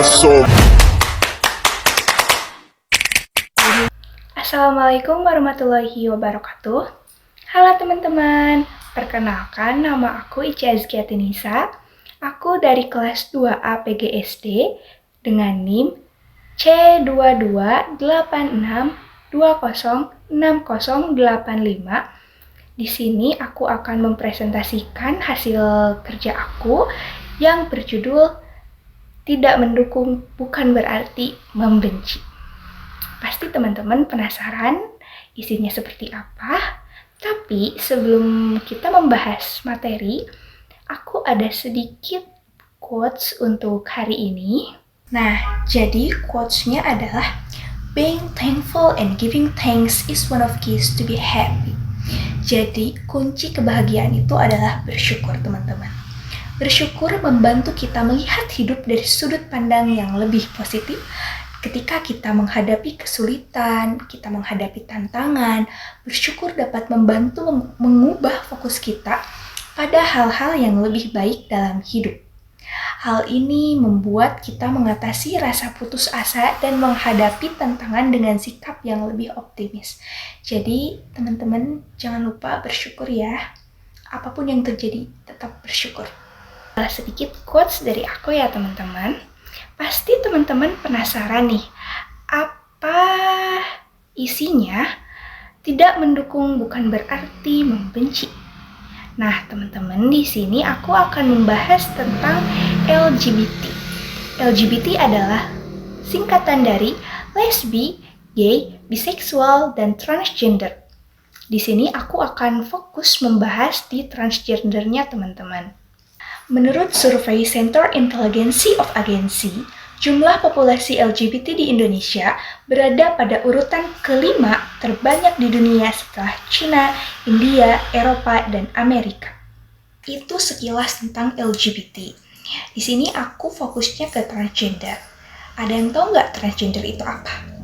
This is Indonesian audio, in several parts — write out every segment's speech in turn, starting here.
Asom. Assalamualaikum warahmatullahi wabarakatuh. Halo teman-teman, perkenalkan nama aku Ica Azkiati Nisa. Aku dari kelas 2A PGSD dengan NIM C2286206085. Di sini aku akan mempresentasikan hasil kerja aku yang berjudul Tidak mendukung bukan berarti membenci. Pasti teman-teman penasaran isinya seperti apa? Tapi sebelum kita membahas materi, aku ada sedikit quotes untuk hari ini. Nah, jadi quotes-nya adalah being thankful and giving thanks is one of keys to be happy. Jadi, kunci kebahagiaan itu adalah bersyukur, teman-teman. Bersyukur membantu kita melihat hidup dari sudut pandang yang lebih positif. Ketika kita menghadapi kesulitan, kita menghadapi tantangan, bersyukur dapat membantu mengubah fokus kita pada hal-hal yang lebih baik dalam hidup. Hal ini membuat kita mengatasi rasa putus asa dan menghadapi tantangan dengan sikap yang lebih optimis. Jadi, teman-teman jangan lupa bersyukur ya. Apapun yang terjadi, tetap bersyukur. Sedikit quotes dari aku ya, teman-teman. Pasti teman-teman penasaran nih, apa isinya? Tidak mendukung bukan berarti membenci. Nah, teman-teman, di sini aku akan membahas tentang LGBT. LGBT adalah singkatan dari lesbi, gay, biseksual, dan transgender. Di sini aku akan fokus membahas di transgendernya, teman-teman. Menurut survei Center Intelligence of Agency, jumlah populasi LGBT di Indonesia berada pada urutan kelima terbanyak di dunia setelah China, India, Eropa, dan Amerika. Itu sekilas tentang LGBT. Di sini aku fokusnya ke transgender. Ada yang tahu nggak transgender itu apa?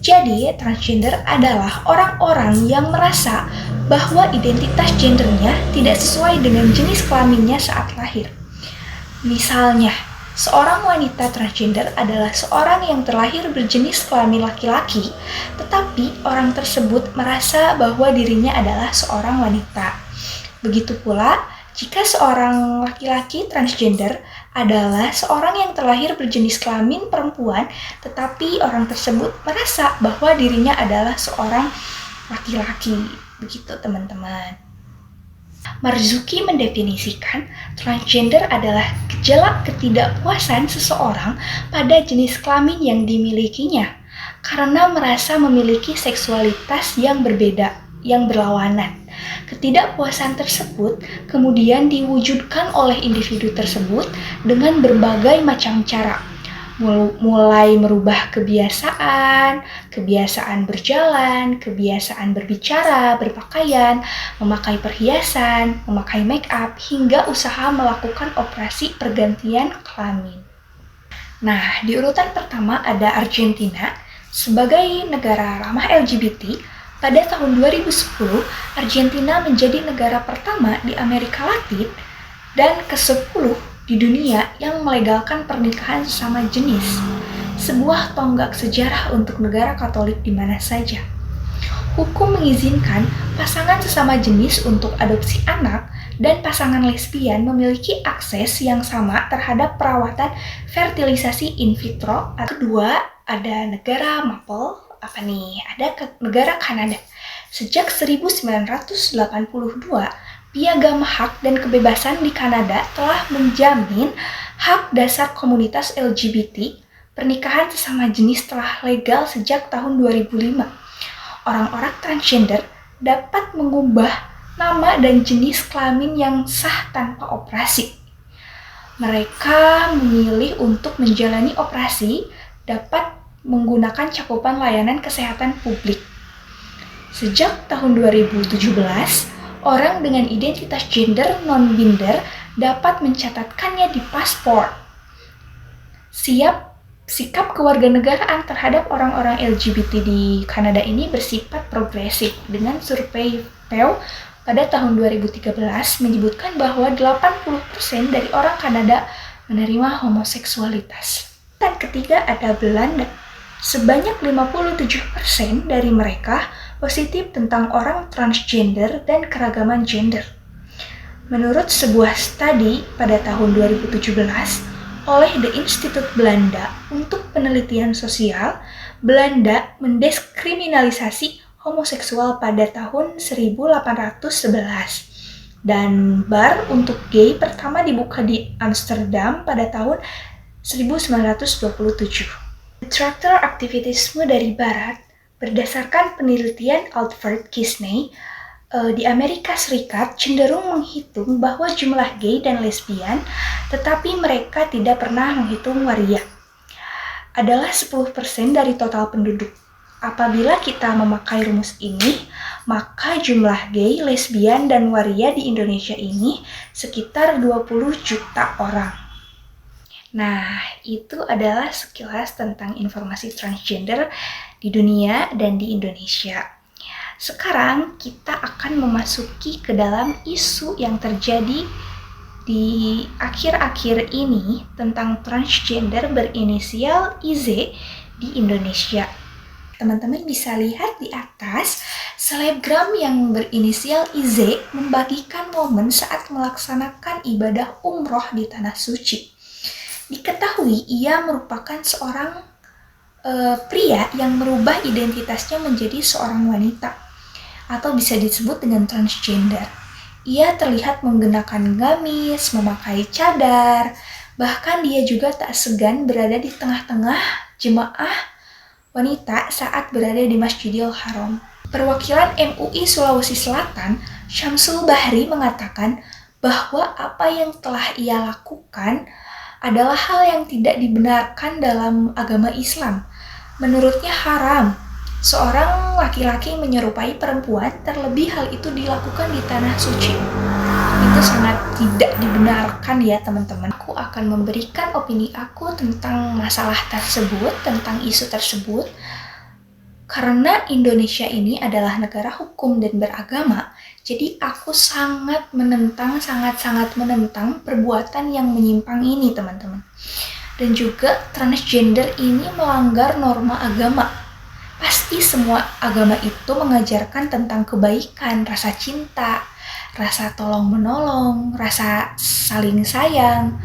Jadi, transgender adalah orang-orang yang merasa bahwa identitas gendernya tidak sesuai dengan jenis kelaminnya saat lahir. Misalnya, seorang wanita transgender adalah seorang yang terlahir berjenis kelamin laki-laki, tetapi orang tersebut merasa bahwa dirinya adalah seorang wanita. Begitu pula, jika seorang laki-laki transgender adalah seorang yang terlahir berjenis kelamin perempuan, tetapi orang tersebut merasa bahwa dirinya adalah seorang laki-laki. Begitu, teman-teman. Marzuki mendefinisikan transgender adalah gejala ketidakpuasan seseorang pada jenis kelamin yang dimilikinya karena merasa memiliki seksualitas yang berbeda, yang berlawanan. Ketidakpuasan tersebut kemudian diwujudkan oleh individu tersebut dengan berbagai macam cara, mulai merubah kebiasaan berjalan, kebiasaan berbicara, berpakaian, memakai perhiasan, memakai make up, hingga usaha melakukan operasi pergantian kelamin. Nah, di urutan pertama ada Argentina. Sebagai negara ramah LGBT, pada tahun 2010, Argentina menjadi negara pertama di Amerika Latin dan ke-10 di dunia yang melegalkan pernikahan sesama jenis. Sebuah tonggak sejarah untuk negara Katolik di mana saja. Hukum mengizinkan pasangan sesama jenis untuk adopsi anak dan pasangan lesbian memiliki akses yang sama terhadap perawatan fertilisasi in vitro. Kedua, ada negara Maple. Apa nih? Ada negara Kanada. Sejak 1982, Piagam Hak dan Kebebasan di Kanada telah menjamin hak dasar komunitas LGBT. Pernikahan sesama jenis telah legal sejak tahun 2005. Orang-orang transgender dapat mengubah nama dan jenis kelamin yang sah tanpa operasi. Mereka memilih untuk menjalani operasi dapat menggunakan cakupan layanan kesehatan publik. Sejak tahun 2017, orang dengan identitas gender non-binder dapat mencatatkannya di paspor. Sikap kewarganegaraan terhadap orang-orang LGBT di Kanada ini bersifat progresif. Dengan survei Pew pada tahun 2013 menyebutkan bahwa 80% dari orang Kanada menerima homoseksualitas. urutan ketiga ada Belanda. Sebanyak 57% dari mereka positif tentang orang transgender dan keragaman gender. Menurut sebuah studi pada tahun 2017 oleh The Institute Belanda untuk Penelitian Sosial, Belanda mendiskriminalisasi homoseksual pada tahun 1811. Dan bar untuk gay pertama dibuka di Amsterdam pada tahun 1927. Traktor aktivitisme dari Barat, berdasarkan penelitian Alfred Kisney, di Amerika Serikat cenderung menghitung bahwa jumlah gay dan lesbian, tetapi mereka tidak pernah menghitung waria. Adalah 10% dari total penduduk. Apabila kita memakai rumus ini, maka jumlah gay, lesbian, dan waria di Indonesia ini sekitar 20 juta orang. Nah, itu adalah sekilas tentang informasi transgender di dunia dan di Indonesia. Sekarang kita akan memasuki ke dalam isu yang terjadi di akhir-akhir ini tentang transgender berinisial IZ di Indonesia. Teman-teman bisa lihat di atas, selebgram yang berinisial IZ membagikan momen saat melaksanakan ibadah umroh di Tanah Suci. Diketahui ia merupakan seorang pria yang merubah identitasnya menjadi seorang wanita, atau bisa disebut dengan transgender. Ia terlihat menggunakan gamis, memakai cadar, bahkan dia juga tak segan berada di tengah-tengah jemaah wanita saat berada di Masjidil Haram. Perwakilan MUI Sulawesi Selatan, Syamsul Bahri, mengatakan bahwa apa yang telah ia lakukan adalah hal yang tidak dibenarkan dalam agama Islam. Menurutnya haram seorang laki-laki menyerupai perempuan, terlebih hal itu dilakukan di Tanah Suci. Itu sangat tidak dibenarkan ya teman-teman. Aku akan memberikan opini aku tentang masalah tersebut, tentang isu tersebut. Karena Indonesia ini adalah negara hukum dan beragama, jadi aku sangat sangat menentang perbuatan yang menyimpang ini teman-teman. Dan juga transgender ini melanggar norma agama. Pasti semua agama itu mengajarkan tentang kebaikan, rasa cinta, rasa tolong-menolong, rasa saling sayang.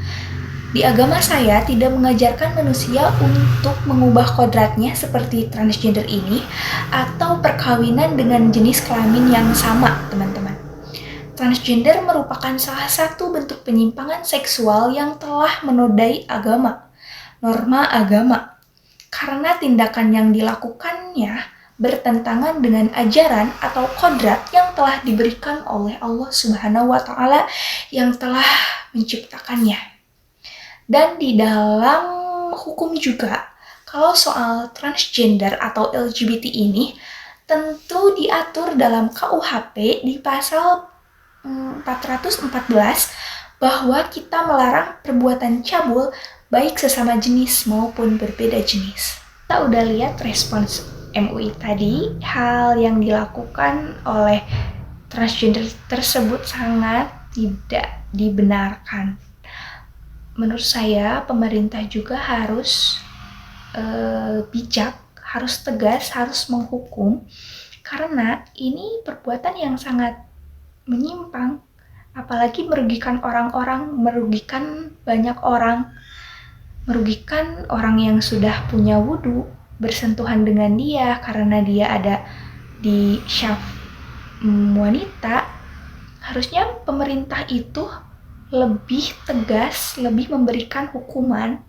Di agama saya tidak mengajarkan manusia untuk mengubah kodratnya seperti transgender ini atau perkawinan dengan jenis kelamin yang sama, teman-teman. Transgender merupakan salah satu bentuk penyimpangan seksual yang telah menodai agama, norma agama. Karena tindakan yang dilakukannya bertentangan dengan ajaran atau kodrat yang telah diberikan oleh Allah Subhanahu wa Ta'ala yang telah menciptakannya. Dan di dalam hukum juga, kalau soal transgender atau LGBT ini tentu diatur dalam KUHP di pasal 414 bahwa kita melarang perbuatan cabul baik sesama jenis maupun berbeda jenis. Kita udah lihat respons MUI tadi, hal yang dilakukan oleh transgender tersebut sangat tidak dibenarkan. Menurut saya pemerintah juga harus bijak, harus tegas, harus menghukum, karena ini perbuatan yang sangat menyimpang, apalagi merugikan orang-orang, merugikan banyak orang. Merugikan orang yang sudah punya wudu bersentuhan dengan dia karena dia ada di syaf wanita. Harusnya pemerintah itu lebih tegas, lebih memberikan hukuman,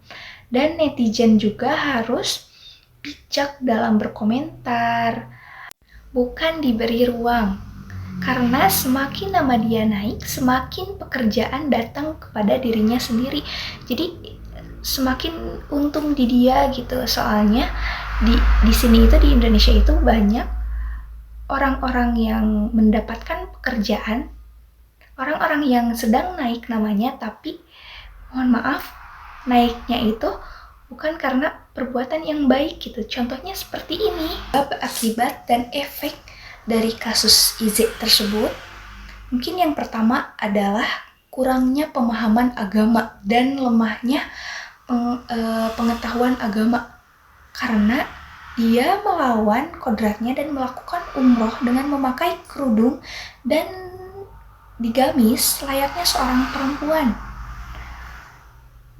dan netizen juga harus bijak dalam berkomentar, bukan diberi ruang. Karena semakin nama dia naik, semakin pekerjaan datang kepada dirinya sendiri. Jadi semakin untung di dia gitu. Soalnya di sini itu, di Indonesia itu banyak orang-orang yang mendapatkan pekerjaan, orang-orang yang sedang naik namanya, tapi mohon maaf, naiknya itu bukan karena perbuatan yang baik gitu. Contohnya seperti ini. Akibat dan efek dari kasus IZ tersebut, mungkin yang pertama adalah kurangnya pemahaman agama dan lemahnya pengetahuan agama, karena dia melawan kodratnya dan melakukan umroh dengan memakai kerudung dan digamis layaknya seorang perempuan.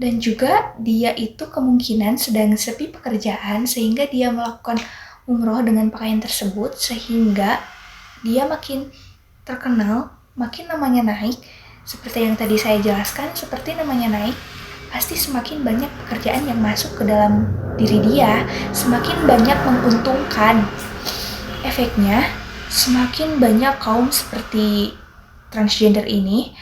Dan juga dia itu kemungkinan sedang sepi pekerjaan sehingga dia melakukan umroh dengan pakaian tersebut, sehingga dia makin terkenal, makin namanya naik. Seperti yang tadi saya jelaskan, seperti namanya naik, pasti semakin banyak pekerjaan yang masuk ke dalam diri dia, semakin banyak menguntungkan. Efeknya, semakin banyak kaum seperti transgender ini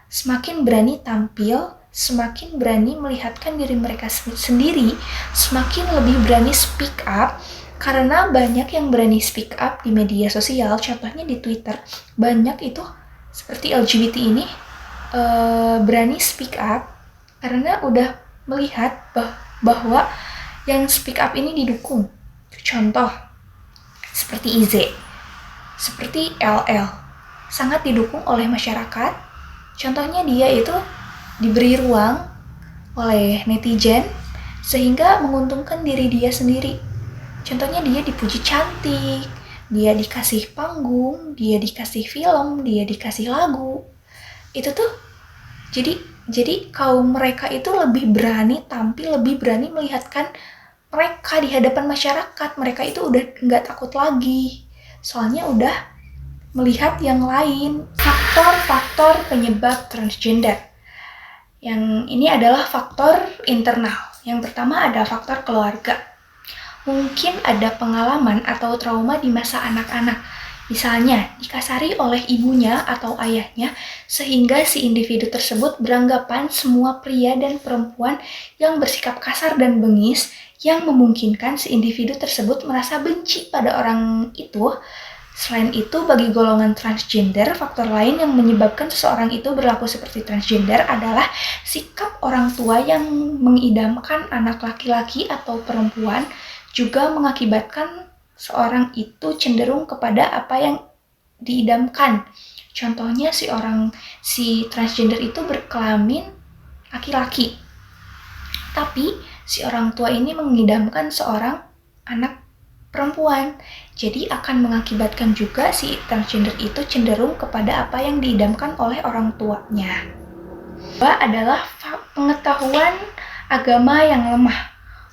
semakin berani tampil, semakin berani melihatkan diri mereka sendiri, semakin lebih berani speak up, karena banyak yang berani speak up di media sosial, contohnya di Twitter. Banyak itu seperti LGBT ini berani speak up karena udah melihat bahwa yang speak up ini didukung. Contoh seperti IZ, seperti LL, sangat didukung oleh masyarakat. Contohnya dia itu diberi ruang oleh netizen sehingga menguntungkan diri dia sendiri. Contohnya dia dipuji cantik, dia dikasih panggung, dia dikasih film, dia dikasih lagu. Itu tuh jadi kaum mereka itu lebih berani tampil, lebih berani melihatkan mereka di hadapan masyarakat. Mereka itu udah nggak takut lagi, soalnya udah melihat yang lain. Faktor-faktor penyebab transgender. Yang ini adalah faktor internal. Yang pertama ada faktor keluarga. Mungkin ada pengalaman atau trauma di masa anak-anak. Misalnya, dikasari oleh ibunya atau ayahnya, sehingga si individu tersebut beranggapan semua pria dan perempuan yang bersikap kasar dan bengis, yang memungkinkan si individu tersebut merasa benci pada orang itu. Selain itu, bagi golongan transgender, faktor lain yang menyebabkan seseorang itu berlaku seperti transgender adalah sikap orang tua yang mengidamkan anak laki-laki atau perempuan, juga mengakibatkan seorang itu cenderung kepada apa yang diidamkan. Contohnya si transgender itu berkelamin laki-laki, tapi si orang tua ini mengidamkan seorang anak perempuan. Jadi akan mengakibatkan juga si transgender itu cenderung kepada apa yang diidamkan oleh orang tuanya. Kedua adalah pengetahuan agama yang lemah.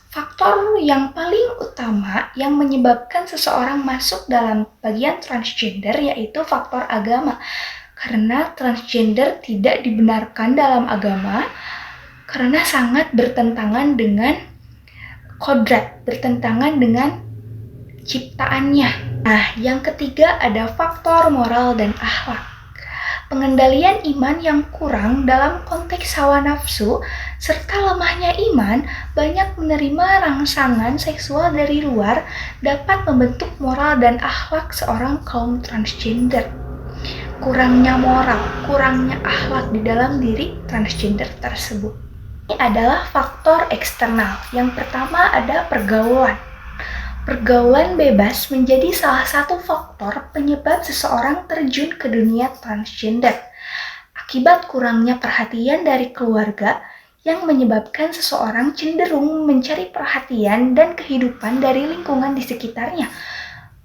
Faktor yang paling utama yang menyebabkan seseorang masuk dalam bagian transgender yaitu faktor agama. Karena transgender tidak dibenarkan dalam agama karena sangat bertentangan dengan kodrat, bertentangan dengan ciptaannya. Nah, yang ketiga ada faktor moral dan akhlak. Pengendalian iman yang kurang dalam konteks hawa nafsu, serta lemahnya iman, banyak menerima rangsangan seksual dari luar, dapat membentuk moral dan akhlak seorang kaum transgender. Kurangnya moral, kurangnya akhlak di dalam diri transgender tersebut. Ini adalah faktor eksternal. Yang pertama ada pergaulan. Pergaulan bebas menjadi salah satu faktor penyebab seseorang terjun ke dunia transgender. Akibat kurangnya perhatian dari keluarga yang menyebabkan seseorang cenderung mencari perhatian dan kehidupan dari lingkungan di sekitarnya,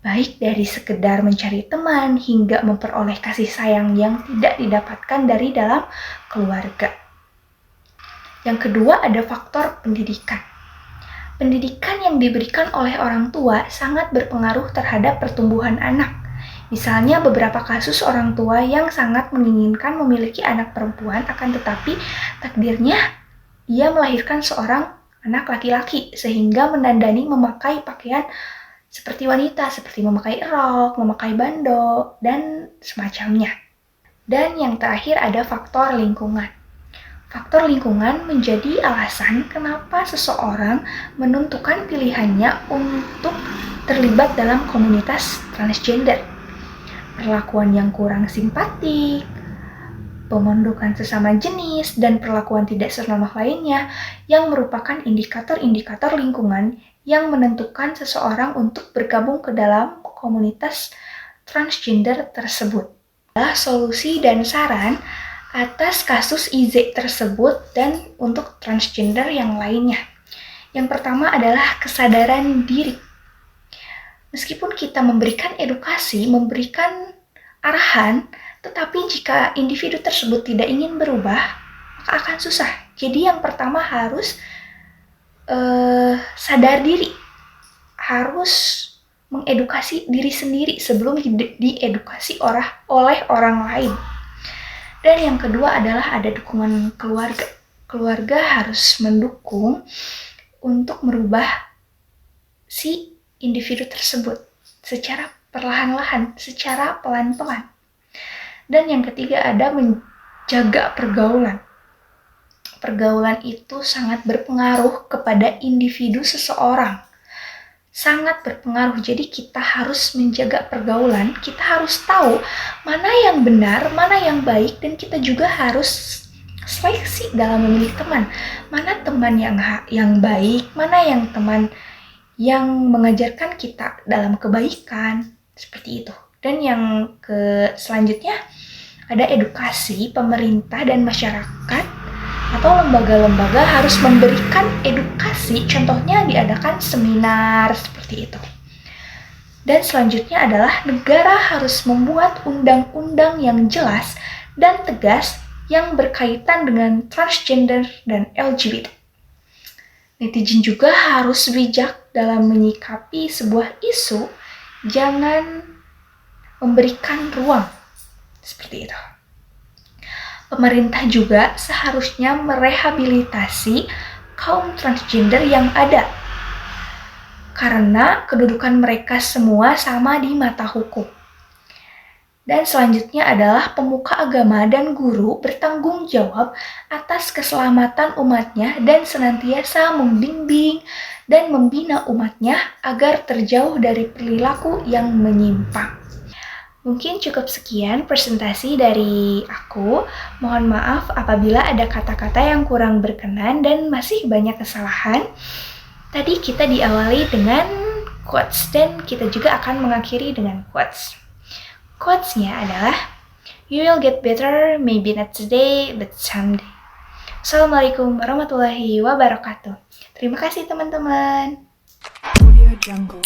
baik dari sekedar mencari teman hingga memperoleh kasih sayang yang tidak didapatkan dari dalam keluarga. Yang kedua ada faktor pendidikan. Pendidikan yang diberikan oleh orang tua sangat berpengaruh terhadap pertumbuhan anak. Misalnya beberapa kasus orang tua yang sangat menginginkan memiliki anak perempuan, akan tetapi takdirnya ia melahirkan seorang anak laki-laki sehingga menandani memakai pakaian seperti wanita, seperti memakai rok, memakai bandeau, dan semacamnya. Dan yang terakhir ada faktor lingkungan. Faktor lingkungan menjadi alasan kenapa seseorang menentukan pilihannya untuk terlibat dalam komunitas transgender. Perlakuan yang kurang simpatik, pemondokan sesama jenis, dan perlakuan tidak senonoh lainnya yang merupakan indikator-indikator lingkungan yang menentukan seseorang untuk bergabung ke dalam komunitas transgender tersebut. Solusi dan saran atas kasus IZ tersebut dan untuk transgender yang lainnya. Yang pertama adalah kesadaran diri. Meskipun kita memberikan edukasi, memberikan arahan, tetapi jika individu tersebut tidak ingin berubah, maka akan susah. Jadi yang pertama harus sadar diri, harus mengedukasi diri sendiri sebelum diedukasi oleh orang lain. Dan yang kedua adalah ada dukungan keluarga. Keluarga harus mendukung untuk merubah si individu tersebut secara perlahan-lahan, secara pelan-pelan. Dan yang ketiga ada menjaga pergaulan. Pergaulan itu sangat berpengaruh kepada individu seseorang. Sangat berpengaruh, jadi kita harus menjaga pergaulan, kita harus tahu mana yang benar, mana yang baik, dan kita juga harus seleksi dalam memilih teman. Mana teman yang baik, mana yang teman yang mengajarkan kita dalam kebaikan, seperti itu. Dan yang selanjutnya ada edukasi. Pemerintah dan masyarakat atau lembaga-lembaga harus memberikan edukasi, contohnya diadakan seminar seperti itu. Dan selanjutnya adalah negara harus membuat undang-undang yang jelas dan tegas yang berkaitan dengan transgender dan LGBT. Netizen juga harus bijak dalam menyikapi sebuah isu, jangan memberikan ruang seperti itu. Pemerintah juga seharusnya merehabilitasi kaum transgender yang ada, karena kedudukan mereka semua sama di mata hukum. Dan selanjutnya adalah pemuka agama dan guru bertanggung jawab atas keselamatan umatnya dan senantiasa membimbing dan membina umatnya agar terjauh dari perilaku yang menyimpang. Mungkin cukup sekian presentasi dari aku. Mohon maaf apabila ada kata-kata yang kurang berkenan dan masih banyak kesalahan. Tadi kita diawali dengan quotes dan kita juga akan mengakhiri dengan quotes. Quotes-nya adalah, "You will get better, maybe not today, but someday." Assalamualaikum warahmatullahi wabarakatuh. Terima kasih teman-teman. Audio Jungle.